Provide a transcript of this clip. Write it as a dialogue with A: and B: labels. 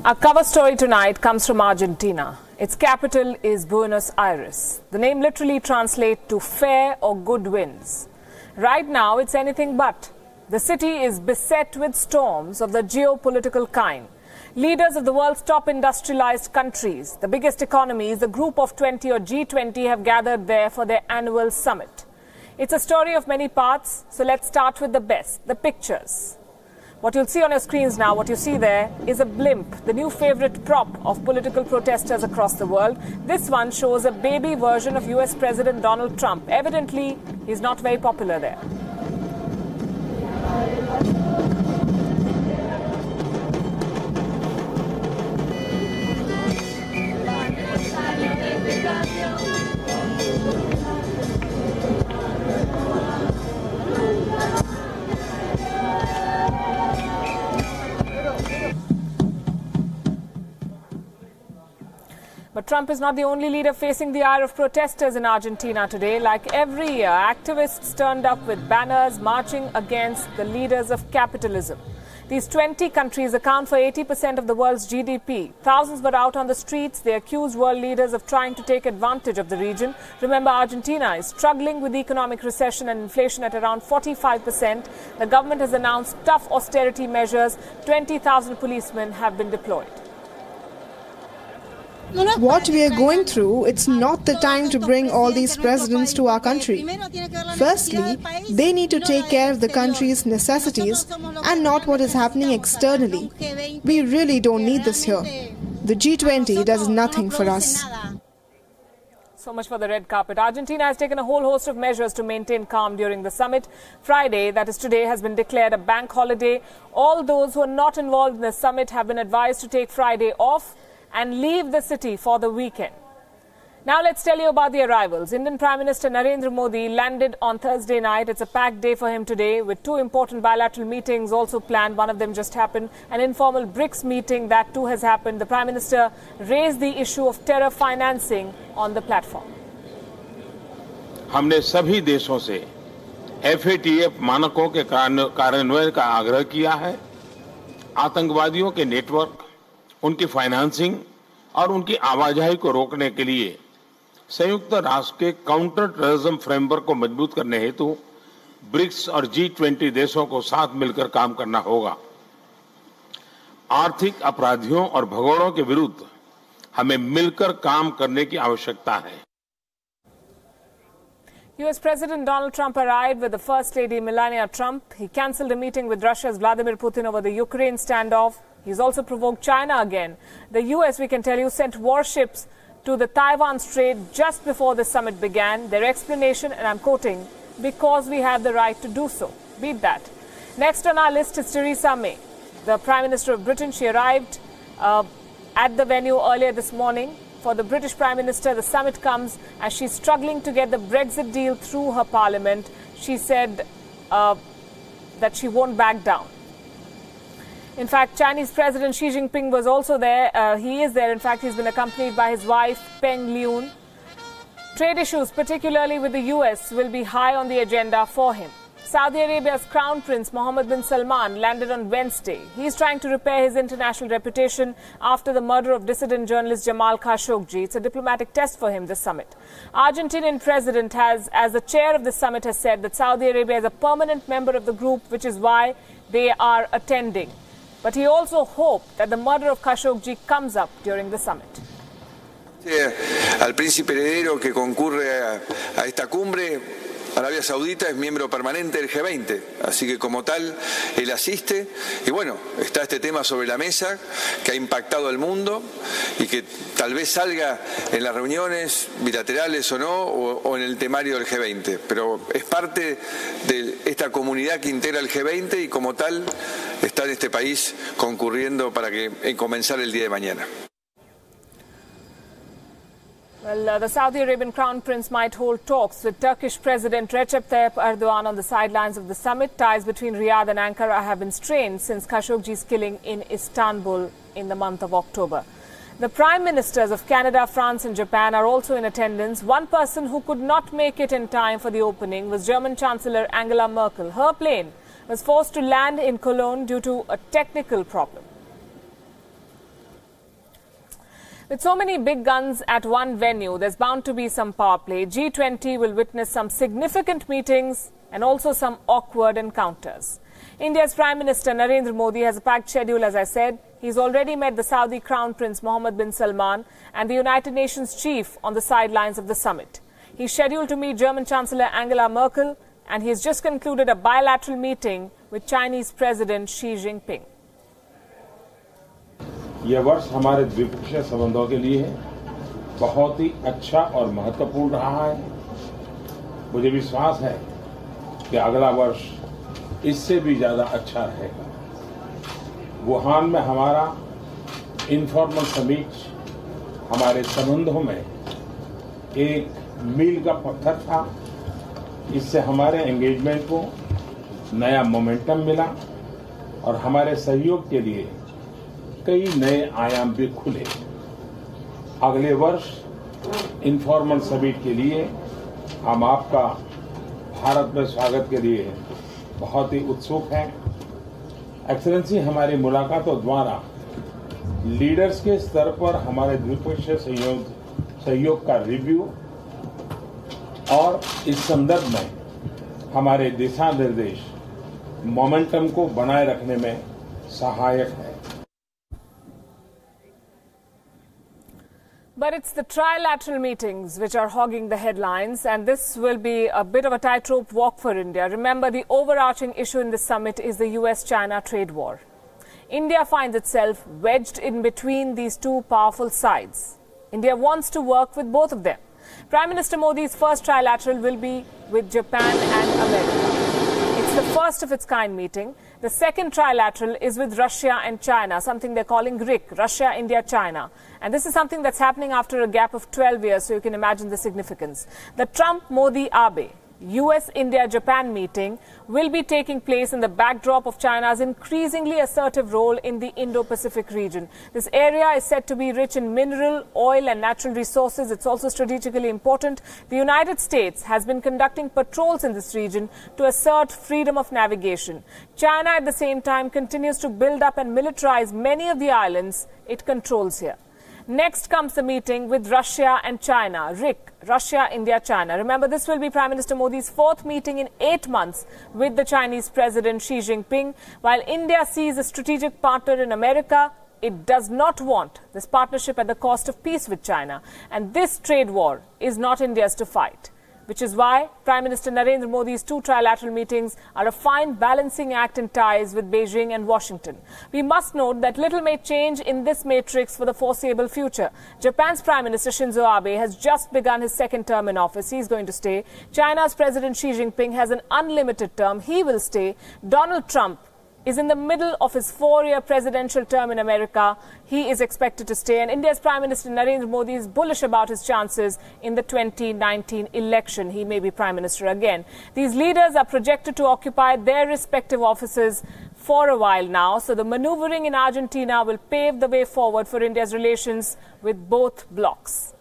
A: Our cover story tonight comes from Argentina. Its capital is Buenos Aires. The name literally translates to fair or good winds. Right now, it's anything but. The city is beset with storms of the geopolitical kind. Leaders of the world's top industrialized countries, the biggest economies, the Group of 20 or G20 have gathered there for their annual summit. It's a story of many parts, so let's start with the best, the pictures. What you'll see on your screens now, what you see there, is a blimp, the new favorite prop of political protesters across the world. This one shows a baby version of US President Donald Trump. Evidently, he's not very popular there. But Trump is not the only leader facing the ire of protesters in Argentina today. Like every year, activists turned up with banners marching against the leaders of capitalism. These 20 countries account for 80% of the world's GDP. Thousands were out on the streets. They accused world leaders of trying to take advantage of the region. Remember, Argentina is struggling with economic recession and inflation at around 45%. The government has announced tough austerity measures. 20,000 policemen have been deployed.
B: What we are going through, it's not the time to bring all these presidents to our country. Firstly, they need to take care of the country's necessities and not what is happening externally. We really don't need this here. The G20 does nothing for us.
A: So much for the red carpet. Argentina has taken a whole host of measures to maintain calm during the summit. Friday, that is today, has been declared a bank holiday. All those who are not involved in the summit have been advised to take Friday off and leave the city for the weekend. Now let's tell you about the arrivals. Indian Prime Minister Narendra Modi landed on Thursday night. It's a packed day for him today with two important bilateral meetings also planned. One of them just happened. An informal BRICS meeting, that too has happened. The Prime Minister raised the issue of terror financing on the platform.
C: हमने सभी देशों से FATF मानकों के कार्यान्वयन का आग्रह किया है। आतंकवादियों के नेटवर्क, उनकी फाइनेंसिंग और उनकी आवाजाही को रोकने के लिए संयुक्त राष्ट्र के काउंटर टेररिज्म फ्रेमवर्क को मजबूत करने हेतु ब्रिक्स और G20 देशों को साथ मिलकर काम करना होगा। आर्थिक अपराधियों और भगोड़ों के विरुद्ध हमें मिलकर काम करने की आवश्यकता है।
A: US President Donald Trump arrived with the First Lady Melania Trump. He cancelled a meeting with Russia's Vladimir Putin over the Ukraine standoff. He's also provoked China again. The US, we can tell you, sent warships to the Taiwan Strait just before the summit began. Their explanation, and I'm quoting, because we have the right to do so. Beat that. Next on our list is Theresa May, the Prime Minister of Britain. She arrived at the venue earlier this morning. For the British Prime Minister, the summit comes as she's struggling to get the Brexit deal through her parliament. She said that she won't back down. In fact, Chinese President Xi Jinping was also there. He is there. In fact, he's been accompanied by his wife, Peng Liyuan. Trade issues, particularly with the US, will be high on the agenda for him. Saudi Arabia's Crown Prince Mohammed bin Salman landed on Wednesday. He's trying to repair his international reputation after the murder of dissident journalist Jamal Khashoggi. It's a diplomatic test for him, this summit. Argentinian president has, as the chair of the summit, has said that Saudi Arabia is a permanent member of the group, which is why they are attending. But he also hoped that the murder of Khashoggi comes up during the summit.
D: Al príncipe heredero que concurre a esta cumbre, Arabia Saudita es miembro permanente del G20, así que como tal él asiste y bueno, está este tema sobre la mesa que ha impactado al mundo y que tal vez salga en las reuniones bilaterales o no, o en el temario del G20, pero es parte de esta comunidad que integra el G20 y como tal está en este país concurriendo para que comenzar el día de mañana.
A: Well, the Saudi Arabian Crown Prince might hold talks with Turkish President Recep Tayyip Erdogan on the sidelines of the summit. Ties between Riyadh and Ankara have been strained since Khashoggi's killing in Istanbul in the month of October. The Prime Ministers of Canada, France and Japan are also in attendance. One person who could not make it in time for the opening was German Chancellor Angela Merkel. Her plane was forced to land in Cologne due to a technical problem. With so many big guns at one venue, there's bound to be some power play. G20 will witness some significant meetings and also some awkward encounters. India's Prime Minister Narendra Modi has a packed schedule, as I said. He's already met the Saudi Crown Prince Mohammed bin Salman and the United Nations chief on the sidelines of the summit. He's scheduled to meet German Chancellor Angela Merkel, and he's just concluded a bilateral meeting with Chinese President Xi Jinping.
C: यह वर्ष हमारे द्विपक्षीय संबंधों के लिए बहुत ही अच्छा और महत्वपूर्ण रहा है। मुझे विश्वास है कि अगला वर्ष इससे भी ज्यादा अच्छा रहेगा। वुहान में हमारा इनफॉर्मल समिट हमारे संबंधों में एक मील का पत्थर था। इससे हमारे एंगेजमेंट को नया मोमेंटम मिला और हमारे सहयोग के लिए कई नए आयाम भी खुले। अगले वर्ष इनफॉर्मल समिट के लिए हम आपका भारत में स्वागत के लिए बहुत ही उत्सुक हैं। एक्सेलेंसी, हमारी मुलाकातों द्वारा लीडर्स के स्तर पर हमारे द्विपक्षीय सहयोग का रिव्यू और इस संदर्भ में हमारे दिशा निर्देश मोमेंटम को बनाए रखने में सहायक है।
A: But it's the trilateral meetings which are hogging the headlines, and this will be a bit of a tightrope walk for India. Remember, the overarching issue in this summit is the US-China trade war. India finds itself wedged in between these two powerful sides. India wants to work with both of them. Prime Minister Modi's first trilateral will be with Japan and America. It's the first of its kind meeting. The second trilateral is with Russia and China, something they're calling RIC, Russia, India, China. And this is something that's happening after a gap of 12 years, so you can imagine the significance. The Trump-Modi-Abe US-India-Japan meeting will be taking place in the backdrop of China's increasingly assertive role in the Indo-Pacific region. This area is said to be rich in mineral, oil and natural resources. It's also strategically important. The United States has been conducting patrols in this region to assert freedom of navigation. China at the same time continues to build up and militarize many of the islands it controls here. Next comes the meeting with Russia and China, RIC, Russia, India, China. Remember, this will be Prime Minister Modi's fourth meeting in 8 months with the Chinese President Xi Jinping. While India sees a strategic partner in America, it does not want this partnership at the cost of peace with China. And this trade war is not India's to fight, which is why Prime Minister Narendra Modi's two trilateral meetings are a fine balancing act in ties with Beijing and Washington. We must note that little may change in this matrix for the foreseeable future. Japan's Prime Minister Shinzo Abe has just begun his second term in office. He's going to stay. China's President Xi Jinping has an unlimited term. He will stay. Donald Trump is in the middle of his 4-year presidential term in America. He is expected to stay. And India's Prime Minister Narendra Modi is bullish about his chances in the 2019 election. He may be Prime Minister again. These leaders are projected to occupy their respective offices for a while now. So the maneuvering in Argentina will pave the way forward for India's relations with both blocs.